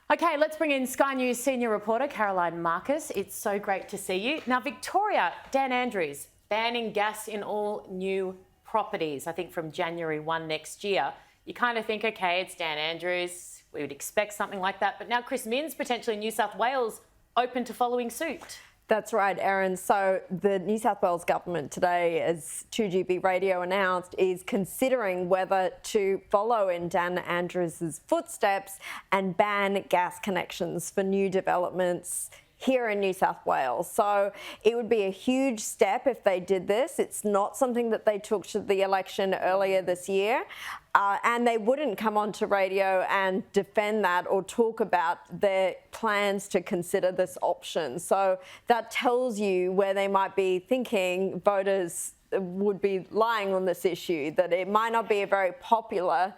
Okay, let's bring in Sky News senior reporter Caroline Marcus. It's so great to see you. Now, Victoria, Dan Andrews, banning gas in all new properties, I think from January 1 next year. You kind of think, okay, it's Dan Andrews, we would expect something like that. But now Chris Minns, potentially New South Wales, open to following suit. That's right, Erin. So the New South Wales government today, as 2GB Radio announced, is considering whether to follow in Dan Andrews' footsteps and ban gas connections for new developments here in New South Wales. So it would be a huge step if they did this. It's not something that they took to the election earlier this year. And they wouldn't come onto radio and defend that or talk about their plans to consider this option. So that tells you where they might be thinking voters would be lying on this issue, that it might not be a very popular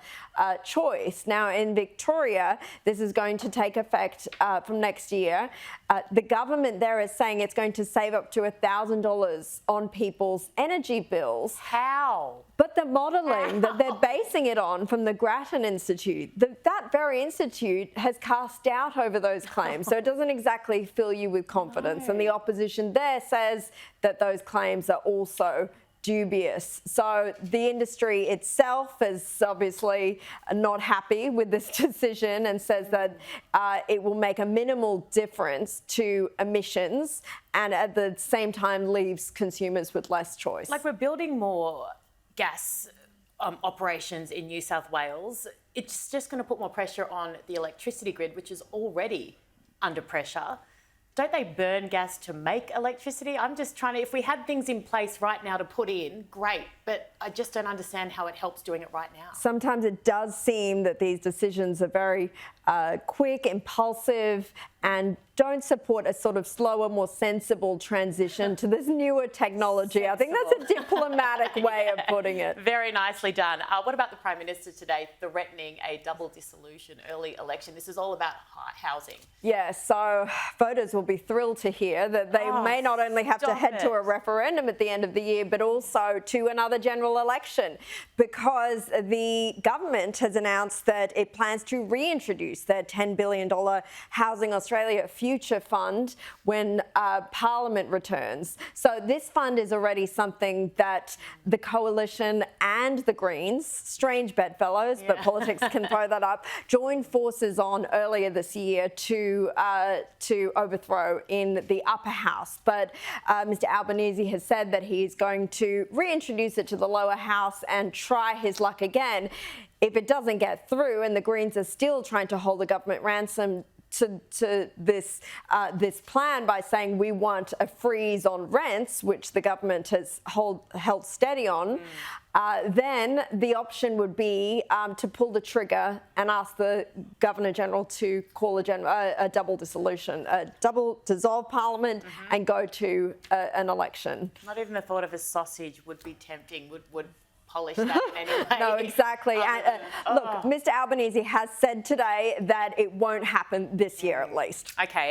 choice. Now, in Victoria, this is going to take effect from next year. The government there is saying it's going to save up to $1,000 on people's energy bills. How? But the modelling that they're basing it on from the Grattan Institute, that very institute has cast doubt over those claims. So it doesn't exactly fill you with confidence. No. And the opposition there says that those claims are also dubious. So the industry itself is obviously not happy with this decision and says that it will make a minimal difference to emissions and at the same time leaves consumers with less choice. Like, we're building more gas operations in New South Wales. It's just going to put more pressure on the electricity grid, which is already under pressure. Don't they burn gas to make electricity? I'm just trying to, if we had things in place right now to put in, great, but I just don't understand how it helps doing it right now. Sometimes it does seem that these decisions are very quick, impulsive, and don't support a sort of slower, more sensible transition to this newer technology. Sensible. I think that's a diplomatic way of putting it. Very nicely done. What about the Prime Minister today threatening a double dissolution early election? This is all about housing. Yeah, so voters will be thrilled to hear that they may not only have to head to a referendum at the end of the year, but also to another general election, because the government has announced that it plans to reintroduce their $10 billion Housing Australia Future Fund when Parliament returns. So this fund is already something that the Coalition and the Greens, strange bedfellows, but politics can throw that up, joined forces on earlier this year to overthrow in the upper house. But Mr Albanese has said that he's going to reintroduce it to the lower house and try his luck again. If it doesn't get through and the Greens are still trying to hold the government ransom to this plan by saying we want a freeze on rents, which the government has held steady on, then the option would be to pull the trigger and ask the Governor-General to call a double dissolution, a double dissolve Parliament and go to an election. Not even the thought of a sausage would be tempting, would polish that in any way. No, exactly. Look, Mr Albanese has said today that it won't happen this year at least. Okay,